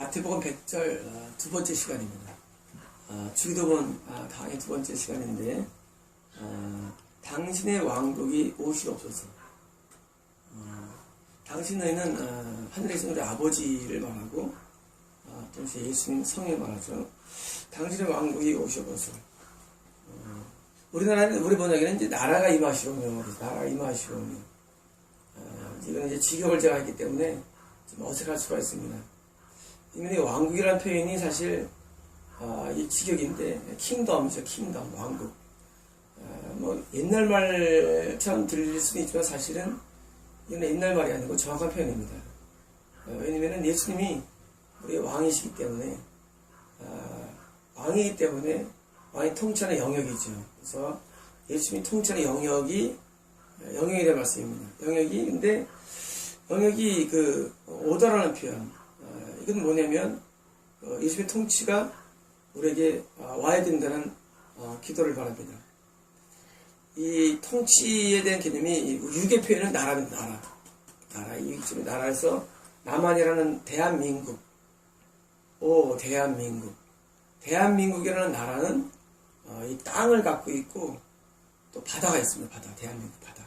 마태복음 100절 두 번째 시간입니다. 주기도문 강의 두 번째 시간인데 당신의 왕국이 오시옵소서. 당신의는 하늘에 계신 우리 아버지를 말하고 동시에 예수님 성에 말하죠. 당신의 왕국이 오시옵소서. 우리나라는 우리 번역에는 이제 나라가 임하시오며 나라가 임하시오며 이건 이제 직역을 제가 했기 때문에 좀 어색할 수가 있습니다. 이미 왕국이라는 표현이 사실 이 직역인데 킹덤이죠. 킹덤 왕국. 뭐 옛날 말처럼 들릴 수는 있지만 사실은 이건 옛날 말이 아니고 정확한 표현입니다. 왜냐면은 예수님이 우리 왕이시기 때문에 왕이기 때문에 왕이 통치하는 영역이죠. 그래서 예수님이 통치하는 영역에 대한 말씀입니다. 영역이 오더라는 표현. 이건 뭐냐면 예수님의 통치가 우리에게 와야 된다는 기도를 바랍니다. 이 통치에 대한 개념이 육의 표현은 나라입니다. 나라. 이 나라에서 남한이라는 대한민국. 대한민국이라는 나라는 이 땅을 갖고 있고 또 바다가 있습니다. 대한민국 바다.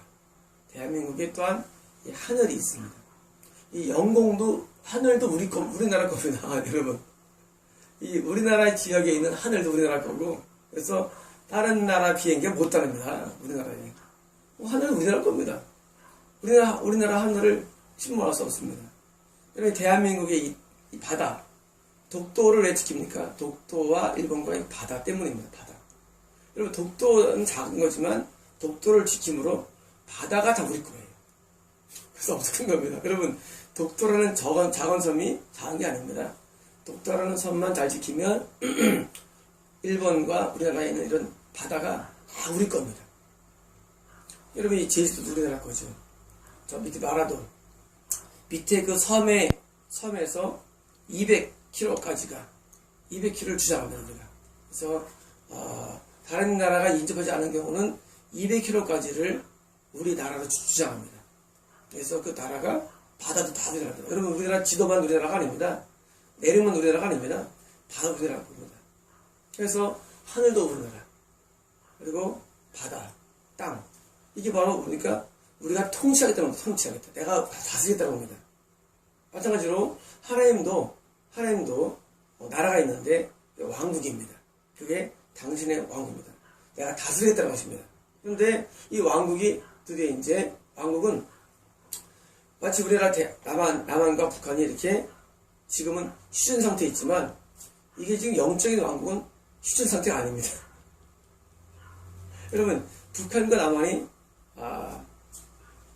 대한민국에 또한 이 하늘이 있습니다. 이 영공도 하늘도 우리나라 겁니다. 여러분. 이 우리나라 지역에 있는 하늘도 우리나라 거고, 그래서 다른 나라 비행기가 못 다닙니다. 우리나라에. 하늘은 우리나라 겁니다. 우리나라 하늘을 침몰할 수 없습니다. 여러분, 대한민국의 이 바다, 독도를 왜 지킵니까? 독도와 일본과의 바다 때문입니다. 바다. 여러분, 독도는 작은 거지만 독도를 지킴으로 바다가 다 우리 거예요. 그래서 엄청 큰 겁니다. 여러분, 독도라는 작은 섬이 작은 게 아닙니다. 독도라는 섬만 잘 지키면 일본과 우리나라에 있는 이런 바다가 다 우리 겁니다. 여러분, 이 제주도도 우리나라 거죠. 저 밑에 마라도 밑에 그 섬에서 200km까지가 200km를 주장합니다. 우리가. 그래서 다른 나라가 인접하지 않은 경우는 200km까지를 우리나라로 주장합니다. 그래서 그 나라가 바다도 다 우리나라입니다. 여러분, 우리나라 지도만 우리나라가 아닙니다. 내륙만 우리나라가 아닙니다. 다 우리나라 겁니다. 그래서 하늘도 우리나라, 그리고 바다, 땅, 이게 바로 그러니까 우리가 통치하겠다는 겁니다. 통치하겠다. 내가 다스리겠다는 겁니다. 마찬가지로 하나님도 나라가 있는데 왕국입니다. 그게 당신의 왕국입니다. 내가 다스리겠다는 것입니다. 그런데 이 왕국이 드디어 이제 왕국은 마치 우리나라 남한과 북한이 이렇게 지금은 휴전 상태에 있지만 이게 지금 영적인 왕국은 휴전 상태가 아닙니다. 여러분, 북한과 남한이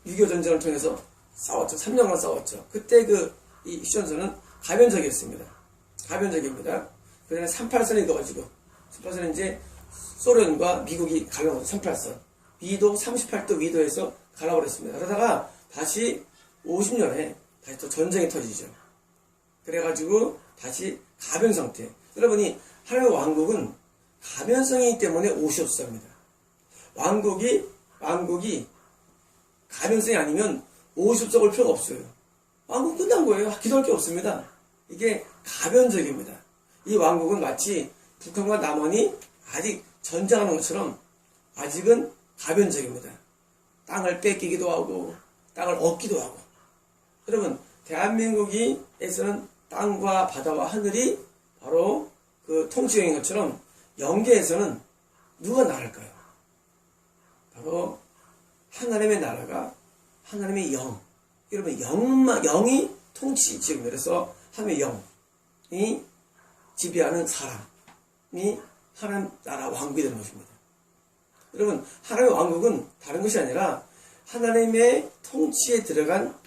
6.25 전쟁을 통해서 싸웠죠. 3년간 싸웠죠. 그때 이 휴전선은 가변적이었습니다. 가변적입니다. 그 다음에 38선이 있어가지고 38선은 이제 소련과 미국이 갈라버렸죠. 38선. 위도 38도 위도에서 갈라버렸습니다. 그러다가 다시 50년에 다시 또 전쟁이 터지죠. 그래가지고 다시 가변 상태. 여러분이 하나님의 왕국은 가변성이기 때문에 오시옵소서입니다. 왕국이 가변성이 아니면 오시옵소서 올 필요가 없어요. 왕국 끝난 거예요. 기도할 게 없습니다. 이게 가변적입니다. 이 왕국은 마치 북한과 남한이 아직 전쟁하는 것처럼 아직은 가변적입니다. 땅을 뺏기기도 하고 땅을 얻기도 하고. 여러분, 대한민국에서는 땅과 바다와 하늘이 바로 그 통치형인 것처럼 영계에서는 누가 나랄까요? 바로 하나님의 나라가 하나님의 영. 여러분, 영이 통치지입니다. 그래서 하나님의 영이 지배하는 사람이 하나님 나라 왕국이 되는 것입니다. 여러분, 하나님의 왕국은 다른 것이 아니라 하나님의 통치에 들어간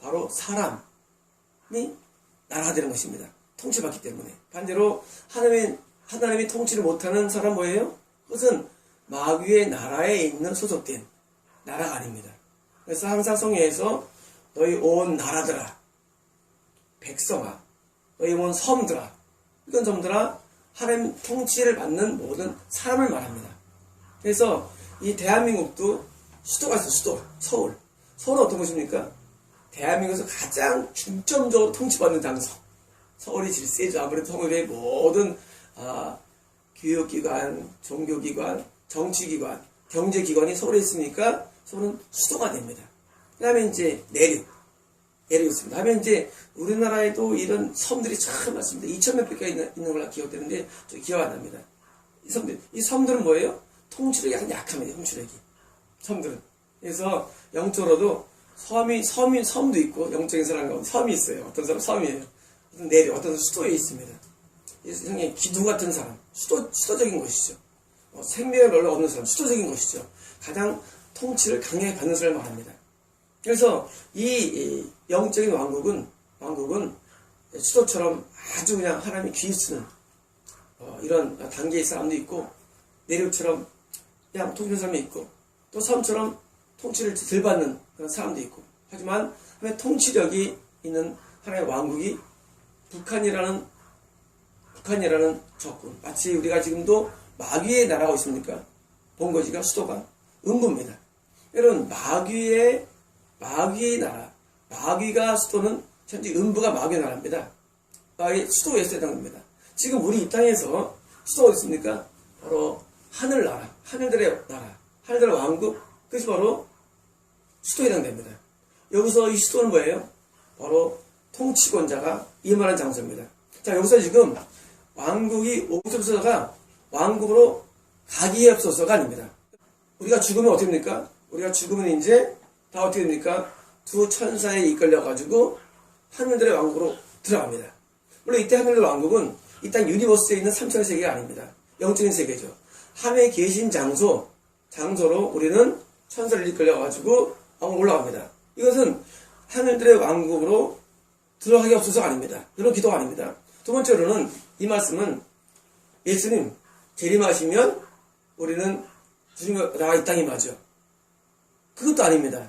바로 사람이 나라가 되는 것입니다. 통치받기 때문에. 반대로 하나님이 통치를 못하는 사람 뭐예요? 그것은 마귀의 나라에 있는 소속된 나라가 아닙니다. 그래서 항상 성경에서 너희 온 나라들아, 백성아, 너희 온 섬들아, 이건 섬들아, 하나님 통치를 받는 모든 사람을 말합니다. 그래서 이 대한민국도 수도가 있어요. 수도, 서울. 서울은 어떤 곳입니까? 대한민국에서 가장 중점적으로 통치받는 장소. 서울이 질세죠. 아무래도 서울의 모든 교육기관, 종교기관, 정치기관, 경제기관이 서울에 있으니까 서울은 수도가 됩니다. 그 다음에 이제 내륙 있습니다. 다음에 이제 우리나라에도 이런 섬들이 참 많습니다. 2,000몇 개가 있는 걸로 기억되는데 저 기억 안 납니다. 이 섬들은 뭐예요? 통치력이 약간 약합니다. 통치력이. 섬들은. 그래서 영적으로도 섬도 있고, 영적인 사람 가운데 섬이 있어요. 어떤 사람 섬이에요. 어떤 내륙, 어떤 사람 수도에 있습니다. 세상에 기둥 같은 사람, 수도적인 것이죠. 생명을 별로 없는 사람, 수도적인 것이죠. 가장 통치를 강하게 받는 사람을 말합니다. 그래서 이 영적인 왕국은 수도처럼 아주 그냥 하나님이 귀히 쓰는 이런 단계의 사람도 있고, 내륙처럼 그냥 통치하는 사람이 있고, 또 섬처럼 통치를 덜 받는 그런 사람도 있고, 하지만 하나님의 통치력이 있는 하나님의 왕국이 북한이라는 적군, 마치 우리가 지금도 마귀의 나라가 있습니까? 본거지가 수도가 음부입니다. 여러분, 마귀의 나라, 마귀가 수도는 현재 음부가 마귀의 나라입니다. 마귀의 수도에서 해당됩니다. 지금 우리 이 땅에서 수도가 어디 있습니까? 바로 하늘나라, 하늘들의 나라, 하늘들의 왕국, 그것이 바로 수도에 해당됩니다. 여기서 이 수도는 뭐예요? 바로 통치권자가 임하는 장소입니다. 자, 여기서 지금 왕국이 오급소서가 왕국으로 가기에 없어서가 아닙니다. 우리가 죽으면 어떻게 됩니까? 우리가 죽으면 이제 다 어떻게 됩니까? 두 천사에 이끌려가지고 하늘들의 왕국으로 들어갑니다. 물론 이때 하늘들의 왕국은 이 땅 유니버스에 있는 3천의 세계가 아닙니다. 영적인 세계죠. 하늘에 계신 장소로 우리는 천사를 이끌려가지고 올라갑니다. 이것은 하늘들의 왕국으로 들어가기 없어서가 아닙니다. 그런 기도가 아닙니다. 두 번째로는 이 말씀은 예수님 재림하시면 우리는 주님과 나가 이 땅에 맞죠. 그것도 아닙니다.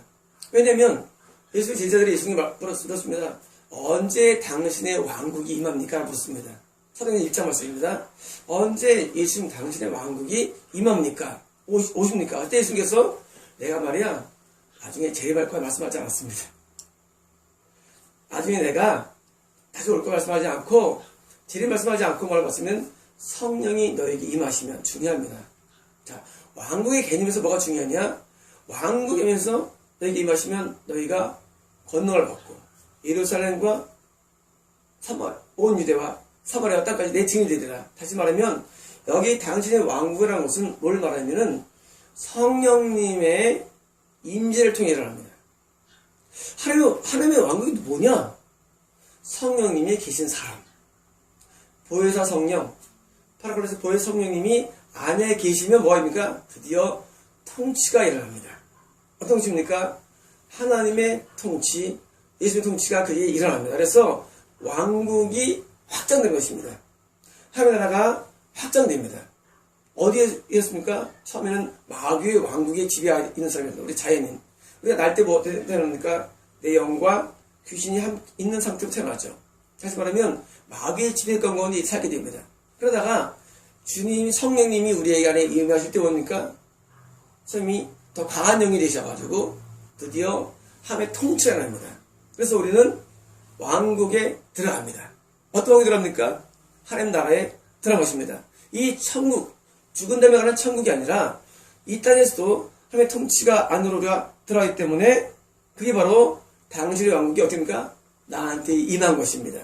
왜냐하면 예수 제자들이 예수님이 물었습니다. 언제 당신의 왕국이 임합니까? 묻습니다. 사도행전 1장 말씀입니다. 언제 예수님 당신의 왕국이 임합니까? 오십니까? 그때 예수님께서 내가 말이야 나중에 재림할 거야 말씀하지 않았습니다. 나중에 내가 다시 올 거 말씀하지 않고 재림 말씀하지 않고 뭘 봤으면 성령이 너에게 임하시면 중요합니다. 자, 왕국의 개념에서 뭐가 중요하냐? 왕국의 개념에서 너에게 임하시면 너희가 권능을 받고 예루살렘과 온 유대와 사마리아 땅까지 내 증인이 되리라. 다시 말하면 여기 당신의 왕국이라는 것은 뭘 말하냐면은 성령님의 임재를 통해 일어납니다. 하나님의 왕국이 뭐냐? 성령님이 계신 사람. 보혜사 성령, 파라클로스 보혜사 성령님이 안에 계시면 뭐합니까? 드디어 통치가 일어납니다. 어떤 통치입니까? 하나님의 통치, 예수님의 통치가 그에 일어납니다. 그래서 왕국이 확장된 것입니다. 하나님의 나라가 확장됩니다. 어디에 있습니까? 처음에는 마귀의 왕국에 지배하고 있는 사람입니다. 우리 자연인. 우리가 날 때 뭐 태어납니까? 내 영과 귀신이 있는 상태로 태어나죠. 다시 말하면 마귀의 지배권 가운데 살게 됩니다. 그러다가 주님 성령님이 우리에게 안에 임하실 때 뭡니까? 성령이 더 강한 영이 되셔가지고 드디어 하나님의 통치가 납니다. 그래서 우리는 왕국에 들어갑니다. 어떤 왕국에 들어갑니까? 하나님 나라에 들어간 것입니다. 이 천국, 죽은 다음에 가는 천국이 아니라 이 땅에서도 하나님의 통치가 안으로 들어가기 때문에 그게 바로 당신의 왕국이 어떻습니까? 나한테 임한 것입니다.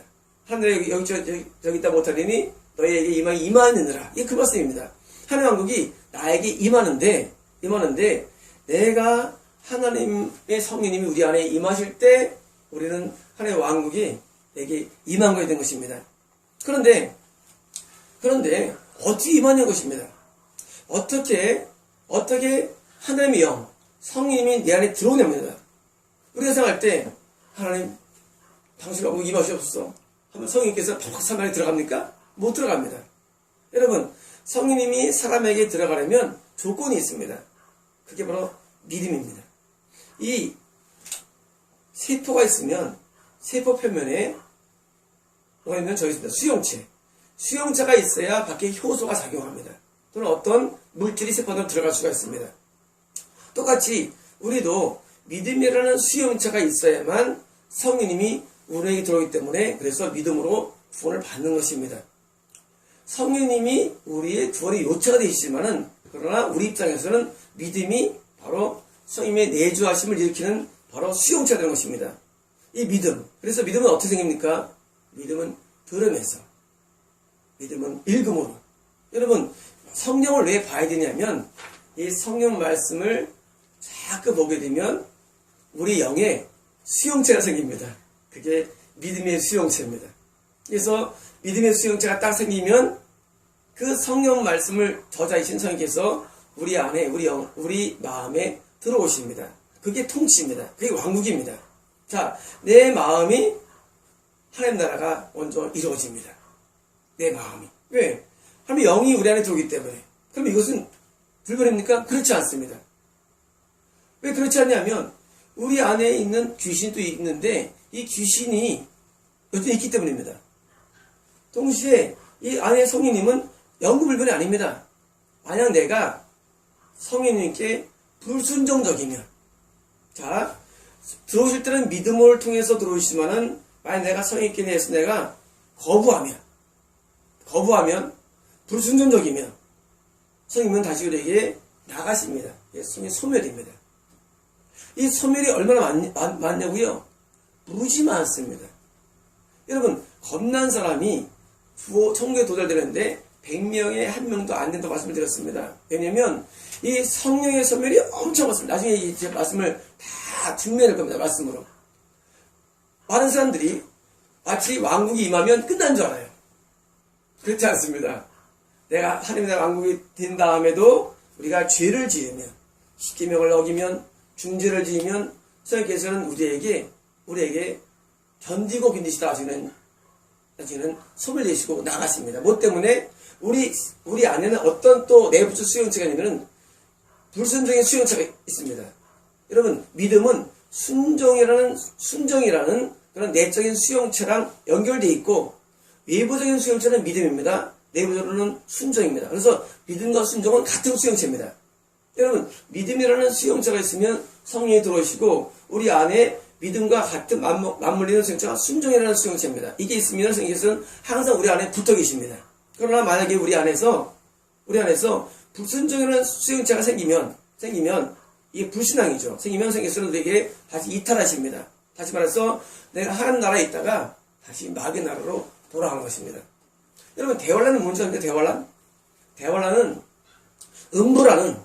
하늘에 여기 있다 못하리니 너희에게 임하느니라. 이게 그 말씀입니다. 하나님의 왕국이 나에게 임하는데 내가 하나님의 성령님이 우리 안에 임하실 때 우리는 하나님의 왕국이 내게 임한 것이 된 것입니다. 그런데 어떻게 임하는 것입니다. 어떻게 하나님의 영, 성령님이 내 안에 들어오냐입니다. 우리가 생각할 때 하나님 당신 왕국 임하시옵소서 하면 성령님께서 벅 사람 안에 들어갑니까? 못 들어갑니다. 여러분, 성령님이 사람에게 들어가려면 조건이 있습니다. 그게 바로 믿음입니다. 이 세포가 있으면 세포 표면에 뭐가 있는 저기 있습니다. 수용체가 있어야 밖에 효소가 작용합니다. 또는 어떤 물질이 세포 안으로 들어갈 수가 있습니다. 똑같이 우리도 믿음이라는 수용체가 있어야만 성령님이 우리에게 들어오기 때문에 그래서 믿음으로 구원을 받는 것입니다. 성령님이 우리의 구원의 요체가 되시지만은 그러나 우리 입장에서는 믿음이 바로 성령님의 내주하심을 일으키는 바로 수용체가 되는 것입니다. 이 믿음. 그래서 믿음은 어떻게 생깁니까? 믿음은 들음에서. 믿음은 읽음으로. 여러분, 성경을 왜 봐야 되냐면 이 성령 말씀을 자꾸 보게 되면 우리 영에 수용체가 생깁니다. 그게 믿음의 수용체입니다. 그래서 믿음의 수용체가 딱 생기면 그 성령 말씀을 저자이신 성령께서 우리 안에, 우리 마음에 들어오십니다. 그게 통치입니다. 그게 왕국입니다. 자, 내 마음이 하나님 나라가 먼저 이루어집니다. 내 마음이. 왜? 하나님 영이 우리 안에 들어오기 때문에. 그럼 이것은 불변입니까? 그렇지 않습니다. 왜 그렇지 않냐면 우리 안에 있는 귀신도 있는데 이 귀신이 여전히 있기 때문입니다. 동시에 이 안에 성령님은 영구불변이 아닙니다. 만약 내가 성령님께 불순종적이면, 자, 들어오실 때는 믿음을 통해서 들어오시지만은 만약 내가 성령님께 대해서 내가 거부하면 불순종적이면 성령님은 다시 우리에게 나가십니다. 성령이 소멸입니다. 이 소멸이 얼마나 많냐고요? 무지 많습니다. 여러분, 겁난 사람이 천국에 도달되는데 100명에 1명도 안 된다고 말씀을 드렸습니다. 왜냐면 이 성령의 소멸이 엄청 많습니다. 나중에 이 말씀을 다 증명할 겁니다. 말씀으로. 많은 사람들이 마치 왕국이 임하면 끝난 줄 알아요. 그렇지 않습니다. 내가 하나님의 나라 왕국이 된 다음에도 우리가 죄를 지으면, 십계명을 어기면, 중죄를 지으면 성령께서는 우리에게 견디고 견디시다 하시는 소멸되시고 나가십니다. 뭐 때문에? 우리 안에는 어떤 또 내부적 수용체가 있냐면 불순종의 수용체가 있습니다. 여러분, 믿음은 순종이라는 그런 내적인 수용체랑 연결되어 있고 외부적인 수용체는 믿음입니다. 내부적으로는 순종입니다. 그래서 믿음과 순종은 같은 수용체입니다. 여러분, 믿음이라는 수용체가 있으면 성령이 들어오시고 우리 안에 믿음과 같은 맞물리는 수용체가 순종이라는 수용체입니다. 이게 있으면 성령께서는 항상 우리 안에 붙어 계십니다. 그러나 만약에 우리 안에서 불순종이라는 수용체가 생기면 이게 불신앙이죠. 생기면 성령께서는 우리에게 다시 이탈하십니다. 다시 말해서 내가 하나님 나라에 있다가 다시 마귀의 나라로 돌아가는 것입니다. 여러분, 대환란은 뭔지 아십니까? 대환란은 음부라는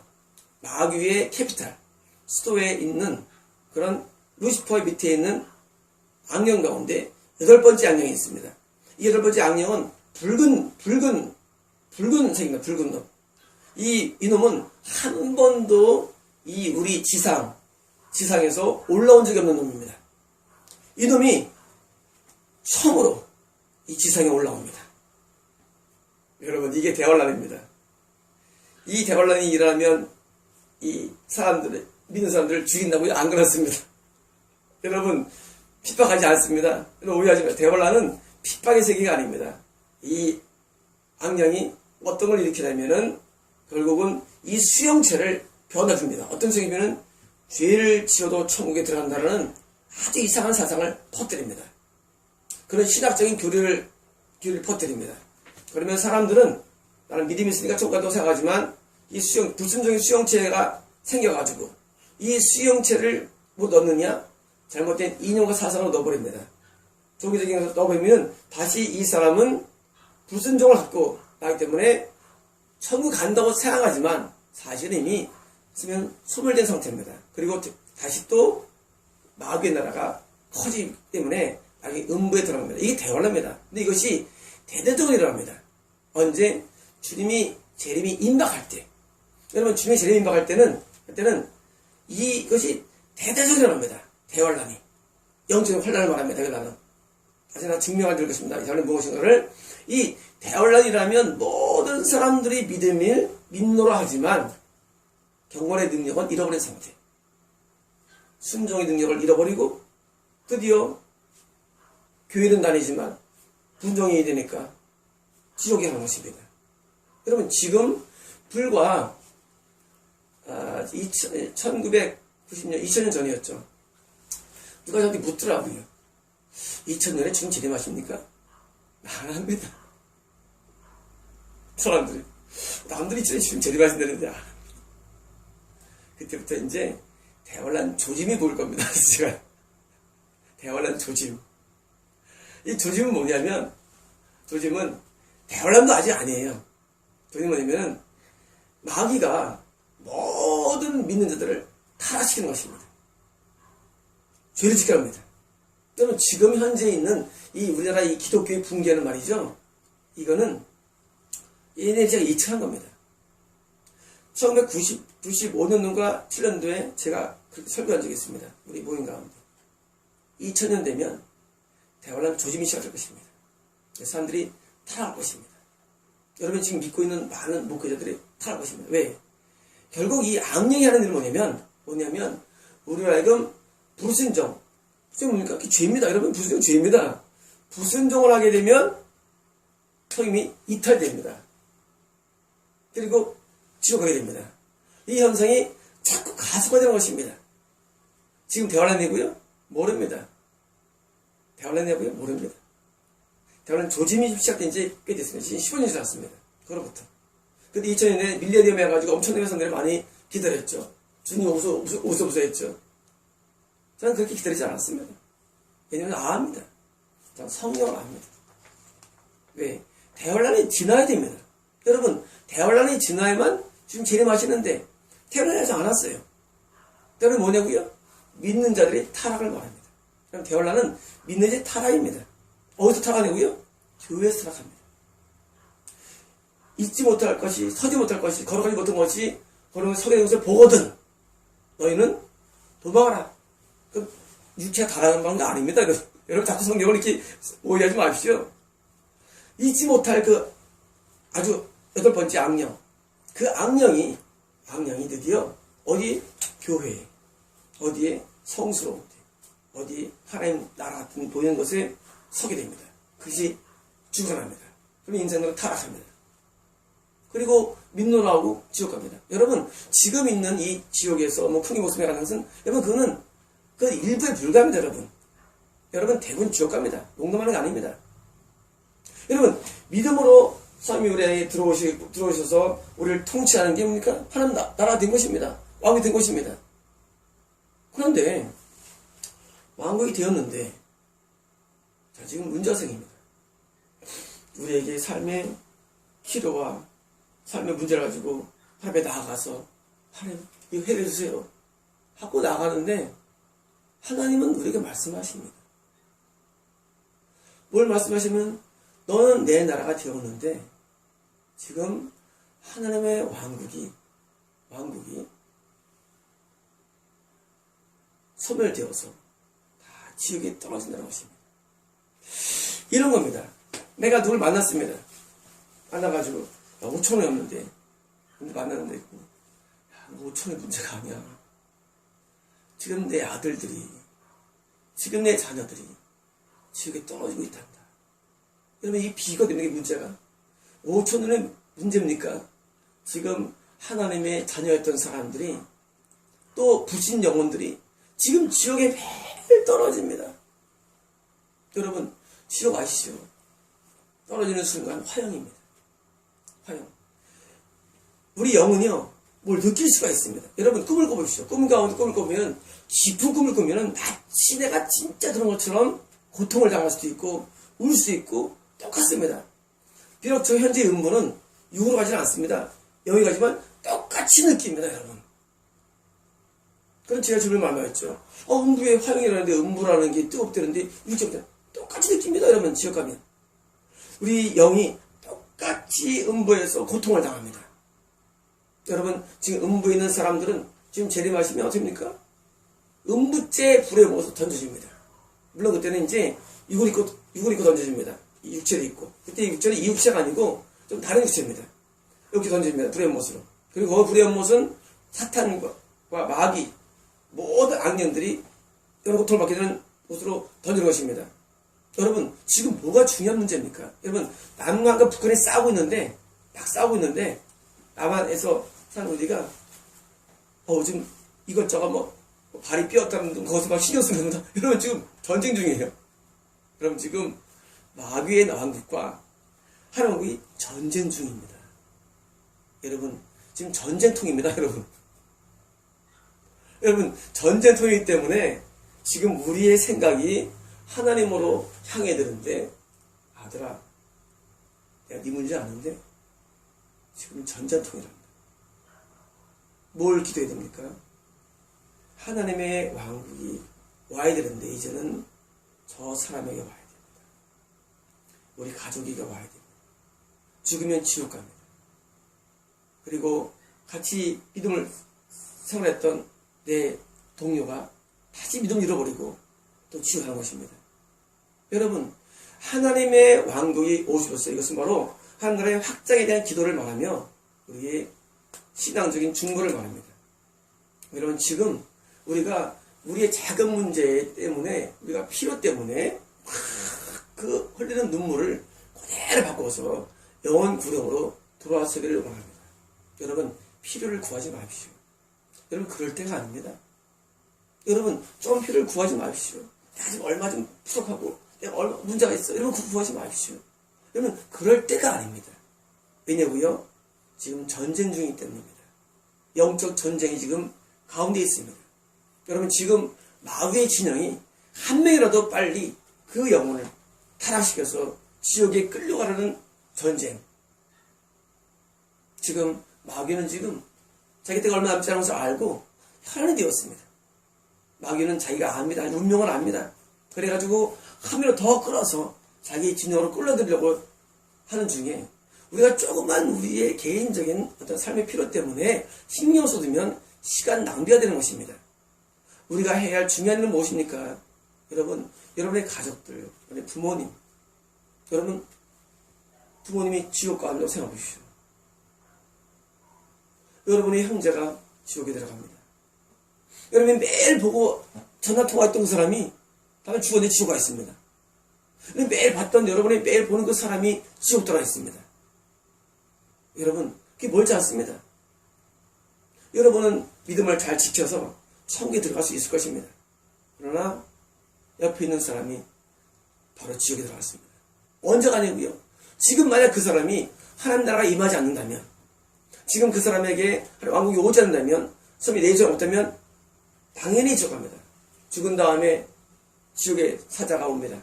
마귀의 캐피탈, 수도에 있는 그런 루시퍼의 밑에 있는 악령 가운데 8번째 악령이 있습니다. 이 8번째 악령은 붉은 색입니다. 붉은 놈. 이 놈은 한 번도 우리 지상에서 올라온 적이 없는 놈입니다. 이 놈이 처음으로 이 지상에 올라옵니다. 여러분, 이게 대환란입니다. 이 대환란이 일어나면 이 믿는 사람들을 죽인다고요? 안 그렇습니다. 여러분, 핍박하지 않습니다. 여러분, 오해하지 마세요. 대환란은 핍박의 세계가 아닙니다. 이 악령이 어떤 걸 일으키냐면은 결국은 이 수용체를 변화줍니다. 어떤 수용이면은 죄를 지어도 천국에 들어간다는 아주 이상한 사상을 퍼뜨립니다. 그런 신학적인 교리를 퍼뜨립니다. 그러면 사람들은 나는 믿음이 있으니까 천국 간다고 생각하지만 이 불순종의 수용체가 생겨가지고 이 수용체를 못 넣느냐? 잘못된 이념과 사상을 넣어버립니다. 종교적인 것을 넣어버리면 다시 이 사람은 불순종을 갖고 나기 때문에 천국 간다고 생각하지만 사실은 이미 소멸된 상태입니다. 그리고 다시 또 마귀의 나라가 커지기 때문에 마귀 음부에 들어갑니다. 이게 대환란입니다. 근데 이것이 대대적으로 일어납니다. 언제? 주님이 재림이 임박할 때. 여러분, 주님이 재림이 임박할 때는 이것이 대대적으로 일어납니다. 대환란이. 영적인 환란을 말합니다. 나는 제가 증명해 드릴 것입니다. 이 사람이 무엇인가를. 이 대환란이라면 모든 사람들이 믿음을 믿노라 하지만 경건의 능력은 잃어버린 상태. 순종의 능력을 잃어버리고 드디어 교회는 다니지만 분종이 되니까 지옥에 가는 것입니다. 여러분, 지금 불과 1990년, 2000년 전이었죠. 누가 저한테 묻더라고요. 2000년에 지금 재림하십니까? 안 합니다. 사람들이. 남들이 지금 재림하신다는데, 그때부터 이제 대환란 조짐이 보일 겁니다. 제가. 대환란 조짐. 이 조짐은 뭐냐면, 조짐은 대환란도 아직 아니에요. 조짐은 뭐냐면, 마귀가 모든 믿는 자들을 타락시키는 것입니다. 죄를 짓게 합니다. 여러분, 지금 현재 있는 이 우리나라 이 기독교의 붕괴는 말이죠. 이거는 얘네 제가 예측한 겁니다. 1995년도인가 7년도에 제가 그렇게 설교한 적이 있습니다. 우리 모임 가운데. 2000년 되면 대환란 조짐이 시작할 것입니다. 사람들이 타락할 것입니다. 여러분 지금 믿고 있는 많은 목회자들이 타락할 것입니다. 왜? 결국 이 악령이 하는 일은 뭐냐면 우리로 하여금 불순종. 그게 뭡니까? 그게 죄입니다. 여러분 불순종 죄입니다. 불순종을 하게 되면 성임이 이탈됩니다. 그리고 지옥 가게 됩니다. 이 현상이 자꾸 가속화되는 것입니다. 지금 대환란이고요? 모릅니다. 대환란이고요? 모릅니다. 대환란 조짐이 시작된 지 꽤 됐습니다. 지금 15년이 지났습니다. 그로부터. 근데 2000년에 밀레니엄 해가지고 엄청난 회사들이 많이 기다렸죠. 주님 오소오소 했죠. 저는 그렇게 기다리지 않았습니다. 왜냐면 압니다. 저는 성령을 압니다. 왜? 대환란이 지나야 됩니다. 여러분, 대환란이 지나야만 지금 재림하시는데 대환란이 하지 않았어요. 때문에 뭐냐고요? 믿는 자들이 타락을 말합니다. 그럼 대환란은 믿는 자의 타락입니다. 어디서 타락하냐고요? 교회에서 타락합니다. 잊지 못할 것이, 서지 못할 것이, 걸어가지 못한 것이, 걸어가지 서게 된 것을 보거든 너희는 도망하라. 그 육체가 타락하는 거 아닙니다. 여러분 자꾸 성경을 이렇게 오해하지 마십시오. 잊지 못할 그 아주 8번째 악령. 그 악령이 드디어 어디? 교회에, 어디에? 성스러운 데, 어디? 하나님 나라 같은 보이는 것에 서게 됩니다. 그것이 죽어납니다. 그럼 인생은 타락합니다. 그리고 민노나오고 지옥 갑니다. 여러분, 지금 있는 이 지옥에서 풍기 목숨에 가는 것은, 여러분, 그거는 그 일부에 불과합니다, 여러분. 여러분, 대부분 지옥 갑니다. 농담하는 게 아닙니다. 여러분, 믿음으로 하나님이 우리에게 들어오셔서 우리를 통치하는 게 뭡니까? 하나님 나라가 된 것입니다. 왕이 된 것입니다. 그런데 왕국이 되었는데, 자, 지금 문제가 생깁니다. 우리에게 삶의 필요와 삶의 문제를 가지고 하나님에 나아가서 하나님 이거 해결해주세요 하고 나가는데 하나님은 우리에게 말씀하십니다. 뭘 말씀하시면 너는 내 나라가 되었는데 지금 하나님의 왕국이 소멸되어서 다 지옥에 떨어진다는 것입니다. 이런 겁니다. 내가 누굴 만났습니다. 만나가지고 5,000원이 없는데 근데 만나는데 5,000원이 문제가 아니야. 지금 내 아들들이 지금 내 자녀들이 지옥에 떨어지고 있단다. 여러분 이 비거든요. 이게 문제가 5,000원의 문제입니까? 지금 하나님의 자녀였던 사람들이 또 부신 영혼들이 지금 지옥에 매일 떨어집니다. 여러분 지옥 아시죠? 떨어지는 순간 화형입니다. 화형. 우리 영은요 뭘 느낄 수가 있습니다. 여러분 꿈을 꿔보십시오. 꿈 가운데 꿈을 꾸면 깊은 꿈을 꾸면 마치 내가 진짜 그런 것처럼 고통을 당할 수도 있고 울 수 있고 똑같습니다. 비록 저 현재 음부는 육으로 가지는 않습니다. 영이 가지만 똑같이 느낍니다. 여러분. 그럼 제가 주변에 말했죠. 음부에 화형이라는데 음부라는 게 뜨겁다는데 육체보다 똑같이 느낍니다. 여러분 지옥 가면. 우리 영이 똑같이 음부에서 고통을 당합니다. 여러분 지금 음부에 있는 사람들은 지금 재림하시면 어떻게 됩니까? 음부째 불에 모아서 던져집니다. 물론 그때는 이제 육을 입고 던져집니다. 이 육체도 있고 그때 이 육체는 이 육체가 아니고 좀 다른 육체입니다. 이렇게 던집니다. 불의 못으로. 그리고 그 불의 못은 사탄과 마귀 모든 악령들이 여러 고통을 받게 되는 곳으로 던지는 것입니다. 여러분 지금 뭐가 중요한 문제입니까? 여러분 남한과 북한이 싸우고 있는데 남한에서 사는 우리가 지금 이것저것 발이 삐었다는 등 거기서 막 신경 쓰면서 여러분 지금 전쟁 중이에요. 여러분 지금 마귀의 왕국과 하나님 왕국이 전쟁 중입니다. 여러분, 지금 전쟁통입니다, 여러분. 여러분, 전쟁통이기 때문에 지금 우리의 생각이 하나님으로 향해 드는데, 아들아, 내가 네 문제 아는데 지금 전쟁통이랍니다. 뭘 기도해야 됩니까? 하나님의 왕국이 와야 되는데 이제는 저 사람에게 와야 됩니다. 우리 가족에게 와야 됩니다. 죽으면 지옥 갑니다. 그리고 같이 믿음을 생활했던 내 동료가 다시 믿음을 잃어버리고 또 지옥 가는 것입니다. 여러분, 하나님의 왕국이 오시었어요. 이것은 바로 하나님의 확장에 대한 기도를 말하며 우리의 신앙적인 중보를 말합니다. 여러분, 지금 우리가 우리의 작은 문제 때문에, 우리가 필요 때문에 그 흘리는 눈물을 그대로 바꿔서 영원 구령으로 돌아서기를 원합니다. 여러분, 필요를 구하지 마십시오. 여러분, 그럴 때가 아닙니다. 여러분, 좀 필요를 구하지 마십시오. 내가 지금 얼마 좀 부족하고 내가 얼마 문제가 있어. 여러분, 그거 구하지 마십시오. 여러분, 그럴 때가 아닙니다. 왜냐고요? 지금 전쟁 중이기 때문입니다. 영적 전쟁이 지금 가운데 있습니다. 여러분, 지금 마귀의 진영이 한 명이라도 빨리 그 영혼을 타락시켜서 지옥에 끌려가려는 전쟁. 지금 마귀는 지금 자기 때가 얼마 남지 않아서 알고 혈안이 되었습니다. 마귀는 자기가 압니다. 운명을 압니다. 그래가지고 한 명을 더 끌어서 자기 진영으로 끌어들이려고 하는 중에 우리가 조금만 우리의 개인적인 어떤 삶의 필요 때문에 신경 쏟으면 시간 낭비가 되는 것입니다. 우리가 해야 할 중요한 일은 무엇입니까? 여러분, 여러분의 가족들, 여러분의 부모님, 여러분 부모님이 지옥 가려고 생각해 보십시오. 여러분의 형제가 지옥에 들어갑니다. 여러분이 매일 보고 전화 통화했던 그 사람이 다음에 죽었는데 지옥 가 있습니다. 매일 봤던 여러분이 매일 보는 그 사람이 지옥 들어가 있습니다. 여러분, 그게 멀지 않습니다. 여러분은 믿음을 잘 지켜서 천국에 들어갈 수 있을 것입니다. 그러나 옆에 있는 사람이 바로 지옥에 들어갔습니다. 언제가 아니고요. 지금 만약 그 사람이 하나님 나라가 임하지 않는다면, 지금 그 사람에게 왕국이 오지 않는다면, 섬이 내주가 못하면 당연히 지옥 갑니다. 죽은 다음에 지옥에 사자가 옵니다.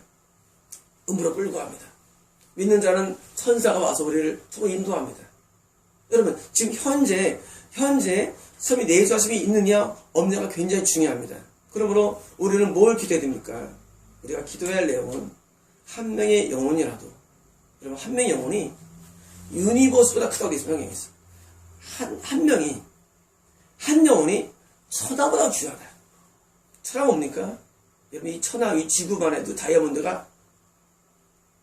음부로 끌고 갑니다. 믿는 자는 천사가 와서 우리를 서로 인도합니다. 여러분, 지금 현재 섬이 내주하심이 있느냐 없느냐가 굉장히 중요합니다. 그러므로 우리는 뭘 기도해야 됩니까? 우리가 기도해야 할 내용은 한 명의 영혼이라도, 여러분, 한 명의 영혼이 유니버스보다 크다고 되어 있습니다. 성경에서 한 영혼이 천하보다 귀하다. 천하 뭡니까? 여러분, 이 천하, 이 지구만 해도 다이아몬드가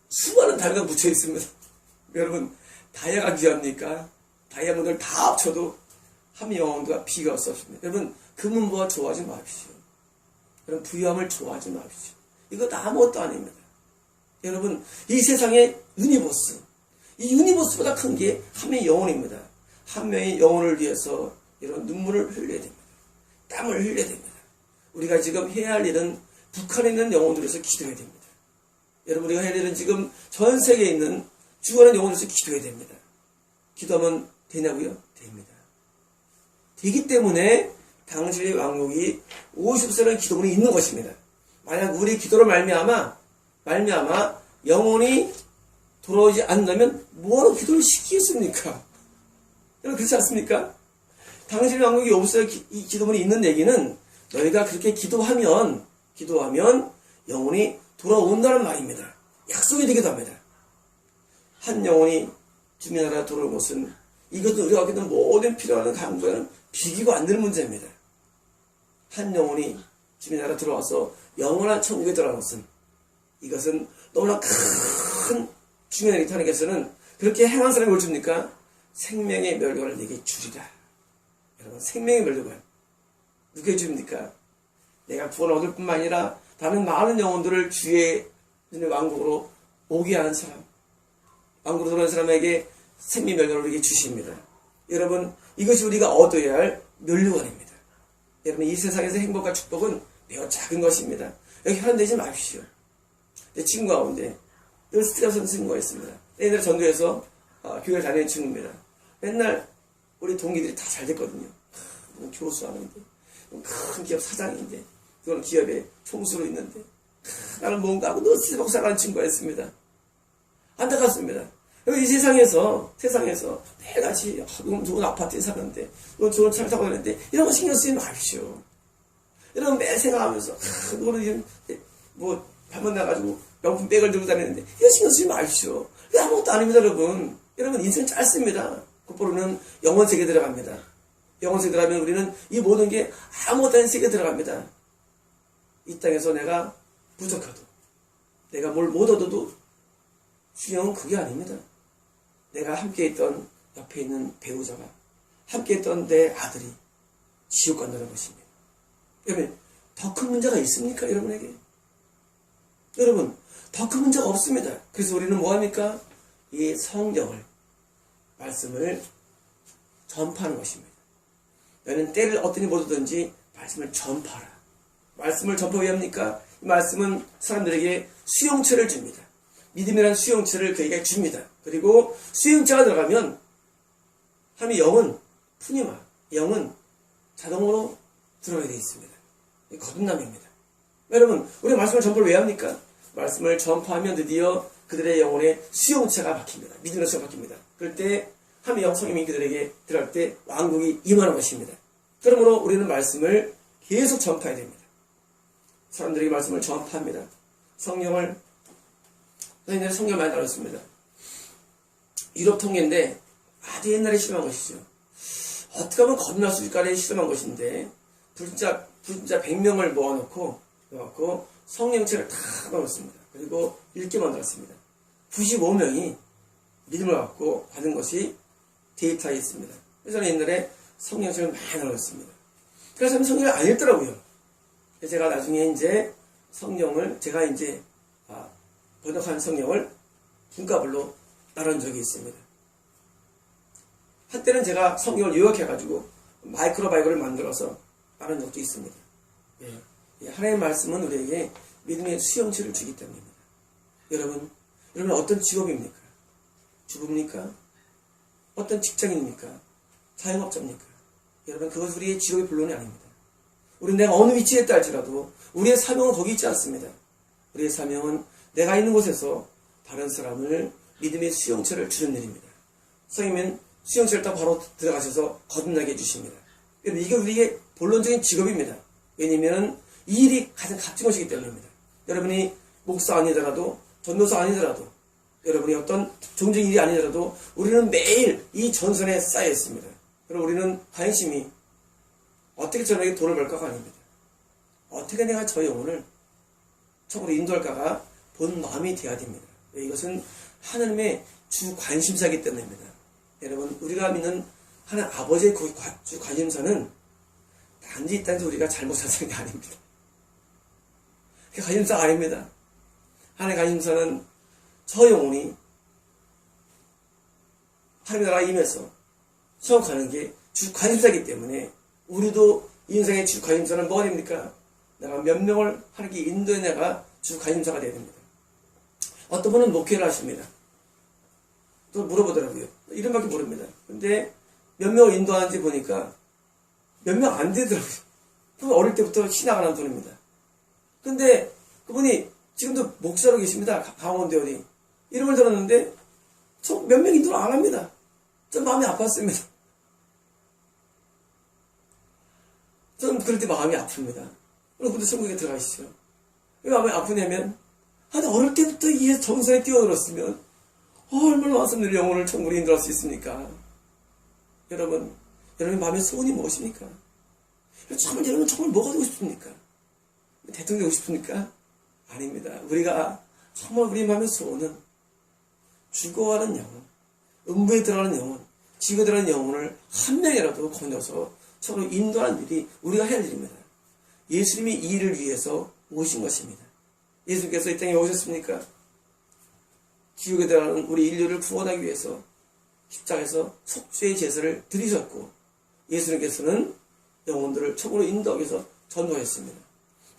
수많은 다이아가 묻혀 있습니다. 여러분, 다이아가 귀합니까? 다이아몬드를 다 합쳐도 한 영혼과 비교할 수 없습니다. 여러분, 금은보화 좋아하지 마십시오. 여러분, 부유함을 좋아하지 마십시오. 이거 아무것도 아닙니다. 여러분, 이 세상의 유니버스, 이 유니버스보다 큰 게 한 명의 영혼입니다. 한 명의 영혼을 위해서 이런 눈물을 흘려야 됩니다. 땀을 흘려야 됩니다. 우리가 지금 해야 할 일은 북한에 있는 영혼들에서 기도해야 됩니다. 여러분, 우리가 해야 할 일은 지금 전 세계에 있는 죽어가는 영혼들에서 기도해야 됩니다. 기도하면 되냐고요? 됩니다. 되기 때문에 당신의 왕국이 50세라는 기도문이 있는 것입니다. 만약 우리 기도로 말미암아 영혼이 돌아오지 않는다면 뭐하러 기도를 시키겠습니까? 여러분, 그렇지 않습니까? 당신의 왕국이 50세 이 기도문이 있는 얘기는 너희가 그렇게 기도하면 영혼이 돌아온다는 말입니다. 약속이 되기도 합니다. 한 영혼이 주님 나라에 돌아오는 것은 이것은 우리가 갖게 된 모든 필요한 강조에는 비교가 안 되는 문제입니다. 한 영혼이 주님 나라에 들어와서 영원한 천국에 들어가는 것은 이것은 너무나 큰 중요한 일이 하나님께서는 그렇게 행한 사람이 뭘 줍니까? 생명의 멸류관을 내게 주리라. 여러분, 생명의 멸류관 누구에게 줍니까? 내가 구원을 얻을 뿐만 아니라 다른 많은 영혼들을 주의 왕국으로 오게 하는 사람, 왕국으로 들어오는 사람에게 생명 멸류관을 우리에게 주십니다. 여러분, 이것이 우리가 얻어야 할 멸류관입니다. 여러분, 이 세상에서 행복과 축복은 매우 작은 것입니다. 여기 혈안되지 마십시오. 내 친구 가운데 늘 스트레스 친구가 있습니다. 옛날에 전도에서 교회 다니는 친구입니다. 맨날 우리 동기들이 다 잘 됐거든요. 교수 하는데, 큰 기업 사장인데, 그건 기업의 총수로 있는데, 나는 뭔가 하고 늘 스트레스 받고 살아가는 친구가 있습니다. 안타깝습니다. 이 세상에서 매일같이 누군 좋은 아파트에 사는데, 누군 좋은 차를 타고 다니는데, 이런 거 신경 쓰지 마십시오. 이런 거 매일 생각하면서, 누구는 뭐, 발만 나가지고 명품 백을 들고 다니는데, 이거 신경 쓰지 마십시오. 이거 아무것도 아닙니다, 여러분. 여러분, 인생 짧습니다. 곧바로는 영원 세계에 들어갑니다. 영원 세계에 들어가면 우리는 이 모든 게 아무것도 아닌 세계에 들어갑니다. 이 땅에서 내가 부족하도, 내가 뭘 못 얻어도 중요한 건 그게 아닙니다. 내가 함께 있던 옆에 있는 배우자가, 함께 있던 내 아들이 지옥 간다는 것입니다. 여러분, 더 큰 문제가 있습니까? 여러분에게? 여러분, 더 큰 문제가 없습니다. 그래서 우리는 뭐합니까? 이 성경을, 말씀을 전파하는 것입니다. 너는 때를 어떠니 못하든지 말씀을 전파하라. 말씀을 전파하기 위함니까? 이 말씀은 사람들에게 수용체를 줍니다. 믿음이라는 수용체를 그에게 줍니다. 그리고 수용체가 들어가면 하나님의 영은 푸니마, 영은 자동으로 들어가게 되어 있습니다. 거듭남입니다. 여러분, 우리가 말씀을 전파를 왜 합니까? 말씀을 전파하면 드디어 그들의 영혼에 수용체가 박힙니다. 믿음의 수용체가 박힙니다. 그럴 때 하나님의 영 성령이 그들에게 들어갈 때 왕국이 임하는 것입니다. 그러므로 우리는 말씀을 계속 전파해야 됩니다. 사람들에게 말씀을 전파합니다. 성경을 옛날에 성경 많이 다뤘습니다. 유럽 통계인데 아주 옛날에 실험한 것이죠. 어떻게 하면 겁날 수 있을까에 실험한 것인데 불자 100명을 모아놓고 성령체를 다 넣었습니다. 그리고 읽게 만들었습니다. 95명이 믿음을 갖고 받은 것이 데이터에 있습니다. 그래서 저는 옛날에 성령체를 많이 넣었습니다. 그래서 성경을 안 읽더라고요. 제가 나중에 이제 제가 이제 번역한 성경을 분과별로 나눈 적이 있습니다. 한때는 제가 성경을 요약해가지고 마이크로 바이블을 만들어서 나눈 적도 있습니다. 하나님의 말씀은 우리에게 믿음의 수용체를 주기 때문입니다. 여러분 어떤 직업입니까? 주부입니까? 어떤 직장인입니까? 자영업자입니까? 여러분, 그것은 우리의 직업의 본론이 아닙니다. 우리는 내가 어느 위치에 있다 할지라도 우리의 사명은 거기 있지 않습니다. 우리의 사명은 내가 있는 곳에서 다른 사람을 믿음의 수용체를 주는 일입니다. 성이면 수용체를 딱 바로 들어가셔서 거듭나게 해주십니다. 이게 우리의 본론적인 직업입니다. 왜냐하면 이 일이 가장 값진 것이기 때문입니다. 여러분이 목사 아니더라도 전도사 아니더라도 여러분이 어떤 종종 일이 아니더라도 우리는 매일 이 전선에 쌓여 있습니다. 그리고 우리는 관심이 어떻게 저에게 돈을 벌까가 아닙니다. 어떻게 내가 저 영혼을 처음으로 인도할까가 본 마음이 되어야 됩니다. 이것은 하나님의 주 관심사이기 때문입니다. 여러분, 우리가 믿는 하나님 아버지의 주 관심사는 단지 이 땅에서 우리가 잘못 사는 게 아닙니다. 그게 관심사가 아닙니다. 하나님의 관심사는 저 영혼이 하나님의 나라에 임해서 수용하는 게 주 관심사이기 때문에 우리도 이 인생의 주 관심사는 뭐가 됩니까? 내가 몇 명을 하나님께 인도해 내가 주 관심사가 되어야 됩니다. 어떤 분은 목회를 하십니다. 또 물어보더라고요. 이름밖에 모릅니다. 근데 몇 명을 인도하는지 보니까 몇 명 안 되더라고요. 그분 어릴 때부터 신앙하는 분입니다. 근데 그분이 지금도 목사로 계십니다. 강원대 어디. 이름을 들었는데 몇 명 인도를 안 합니다. 전 마음이 아팠습니다. 저는 그럴 때 마음이 아픕니다. 그분도 천국에 들어가시죠. 왜 마음이 아프냐면 어릴 때부터 이 정선에 뛰어들었으면 얼마나 와서늘 영혼을 천국으로 인도할 수 있습니까? 여러분 마음의 소원이 무엇입니까? 여러분 정말 뭐가 되고 싶습니까? 대통령 되고 싶습니까? 아닙니다. 우리가 정말 우리 마음의 소원은 죽어가는 영혼, 음부에 들어가는 영혼, 지구에 들어가는 영혼을 한 명이라도 건져서 서로 인도하는 일이 우리가 해야 할 일입니다. 예수님이 이 일을 위해서 오신 것입니다. 예수님께서 이 땅에 오셨습니까? 지옥에 들어가는 우리 인류를 구원하기 위해서 십자가에서 속죄의 제사를 드리셨고 예수님께서는 영혼들을 천국으로 인도하기 위해서 전도하셨습니다.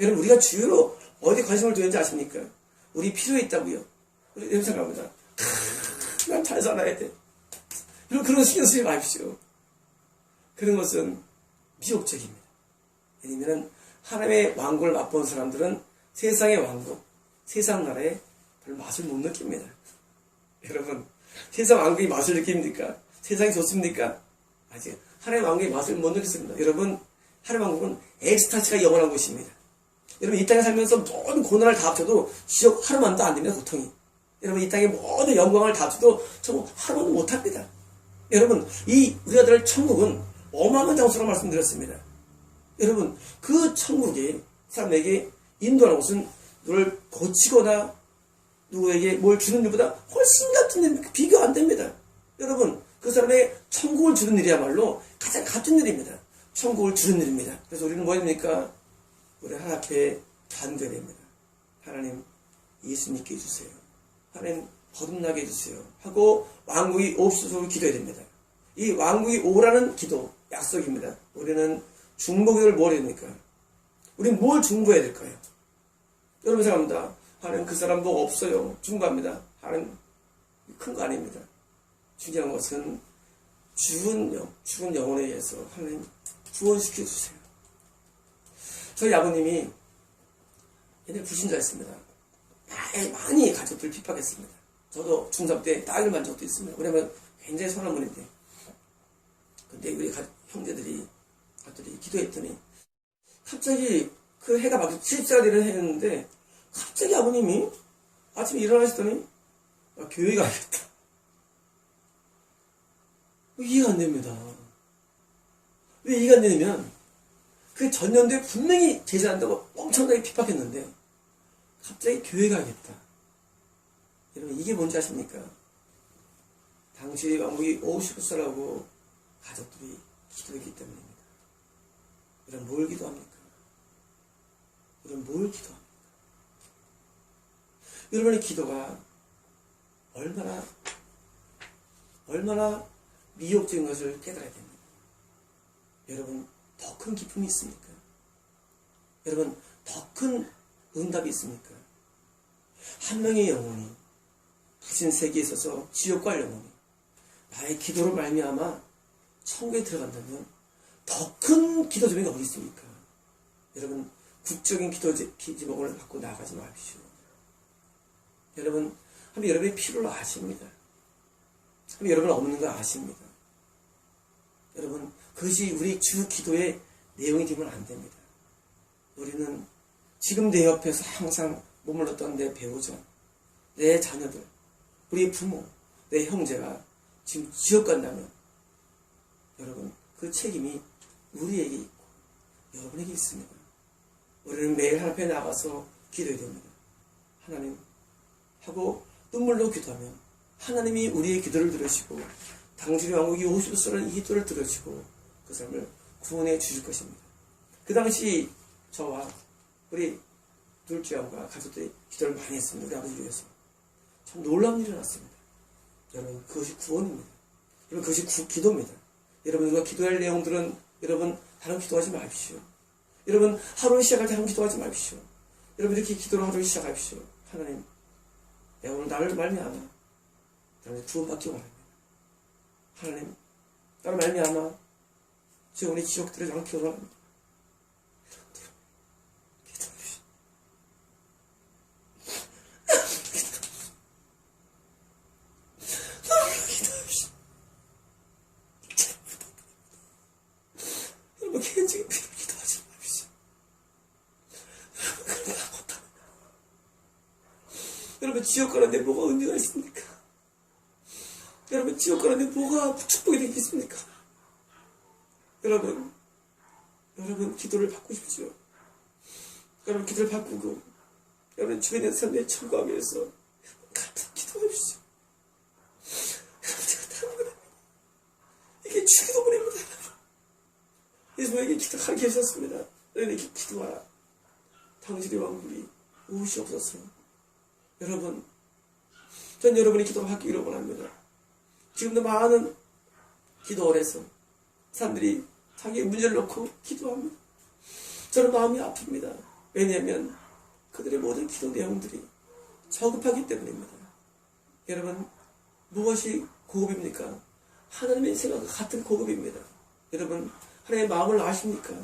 여러분 우리가 주로 어디 관심을 두는지 아십니까? 우리 필요에 있다고요. 이런 생각합니다. 난 잘 살아야 돼. 그런 거 신경 쓰지 마십시오. 그런 것은 미혹적입니다. 왜냐면 하나님의 왕국을 맛본 사람들은 세상의 왕국, 세상 나라의 별 맛을 못 느낍니다. 여러분, 세상 왕국의 맛을 느낍니까? 세상이 좋습니까? 아직 하나님의 왕국의 맛을 못 느꼈습니다. 여러분, 하나님의 왕국은 엑스타치가 영원한 곳입니다. 여러분, 이 땅에 살면서 모든 고난을 다 합쳐도 지옥 하루만도 안 됩니다, 고통이. 여러분, 이 땅의 모든 영광을 다 합쳐도 저 하루만도 못 합니다. 여러분, 우리가 들 천국은 어마어마한 장소라고 말씀드렸습니다. 여러분, 그 천국에 사람에게 인도하는 것은 너를 고치거나 누구에게 뭘 주는 일보다 훨씬 같은 일, 비교 안 됩니다. 여러분, 그 사람에게 천국을 주는 일이야말로 가장 같은 일입니다. 천국을 주는 일입니다. 그래서 우리는 뭐입니까? 우리 하나님 앞에 간구해야 됩니다. 하나님, 예수 믿게 해주세요. 하나님, 거듭나게 해주세요. 하고 왕국이 옵소서로 기도해야 됩니다. 이 왕국이 오라는 기도, 약속입니다. 우리는 중보기도를 뭘 해야 됩니까? 우리는 뭘 중보해야 될까요? 여러분 생각합니다. 하나님, 그 사람 뭐 없어요. 중보합니다. 하나님, 큰 거 아닙니다. 중요한 것은 죽은 영혼에 의해서 하나님 구원시켜주세요. 저희 아버님이 옛날에 불신자였습니다. 많이 가족들 핍박했습니다. 저도 중3 때 딸을 만 적도 있습니다. 왜냐면 굉장히 선한 분인데. 근데 우리 형제들이 기도했더니 갑자기 그 해가 막 70세가 되는 해였는데 갑자기 아버님이 아침에 일어나시더니 교회 가야겠다. 이해가 안 됩니다. 왜 이해가 안 되냐면 그 전년도에 분명히 제사한다고 엄청나게 핍박했는데 갑자기 교회 가야겠다. 여러분, 이게 뭔지 아십니까? 당시 왕국이 오시고서라고 가족들이 기도했기 때문입니다. 여러분, 뭘 기도합니까? 여러분, 뭘 기도합니까? 여러분의 기도가 얼마나 미혹적인 것을 깨달아야 됩니다. 여러분, 더 큰 기쁨이 있습니까? 여러분, 더 큰 응답이 있습니까? 한 명의 영혼이 부신 세계에 있어서 지옥 갈 영혼이 나의 기도로 말미암아 천국에 들어간다면 더 큰 기도 제목이 어디 있습니까? 여러분, 국적인 기도 제목을 갖고 나가지 마십시오. 여러분, 한번 여러분의 필요를 아십니다. 한번 여러분 없는 거 아십니다. 여러분, 그것이 우리 주 기도의 내용이 되면 안 됩니다. 우리는 지금 내 옆에서 항상 머물렀던 내 배우자, 내 자녀들, 우리 부모, 내 형제가 지금 지옥 간다면 여러분, 그 책임이 우리에게 있고 여러분에게 있습니다. 우리는 매일 하나님 앞에 나가서 기도해야 됩니다. 하나님 하고 눈물로 기도하면 하나님이 우리의 기도를 들으시고 당신의 왕국이 오시고서는 이 기도를 들으시고 그 사람을 구원해 주실 것입니다. 그 당시 저와 우리 둘째 형과 가족들이 기도를 많이 했습니다. 우리 아버지를 위해서. 참 놀라운 일이 났습니다. 여러분, 그것이 구원입니다. 여러분, 그것이 기도입니다. 여러분, 우리가 기도할 내용들은 여러분 다른 기도하지 마십시오. 여러분, 하루를 시작할 때 다른 기도하지 마십시오. 여러분, 이렇게 기도로 하루를 시작하십시오. 하나님, 내가 오늘 나를 말미암아 여러분 구원받기 원합니다. 하나님, 나를 말미암아 제 오늘 지옥들을 않게 원합니다. 여러분, 지옥 가는데 뭐가 은혜가 있습니까? 여러분, 지옥 가는데 뭐가 축복이 되겠습니까? 여러분, 기도를 바꾸십시오. 여러분, 기도를 바꾸고, 여러분, 주변에 있는 사람들의 천국하기 위해서 같은 기도하십시오. 여러분, 제가 다른 거 아닙니다. 이게 주기도문입니다. 예수님에게 기도하게 하셨습니다. 너희에게 기도하라. 당신의 왕국이 오시옵소서. 여러분, 전 여러분이 기도를 받기를 원합니다. 지금도 많은 기도원에서 사람들이 자기의 문제를 놓고 기도합니다. 저는 마음이 아픕니다. 왜냐하면 그들의 모든 기도 내용들이 저급하기 때문입니다. 여러분, 무엇이 고급입니까? 하나님의 생각과 같은 고급입니다. 여러분, 하나님의 마음을 아십니까?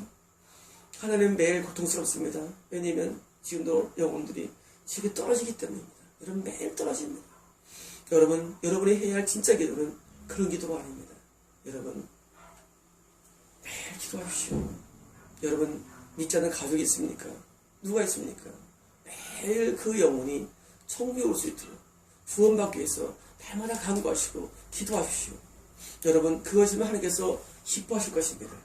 하나님은 매일 고통스럽습니다. 왜냐하면 지금도 영혼들이 지금 떨어지기 때문입니다. 여러분, 매일 떨어집니다. 여러분, 여러분이 해야 할 진짜 기도는 그런 기도가 아닙니다. 여러분, 매일 기도하십시오. 여러분, 믿지 않는 가족이 있습니까? 누가 있습니까? 매일 그 영혼이 천국에 올 수 있도록 구원받기 위해서 날마다 간구하시고 기도하십시오. 여러분, 그것이면 하나님께서 기뻐하실 것입니다.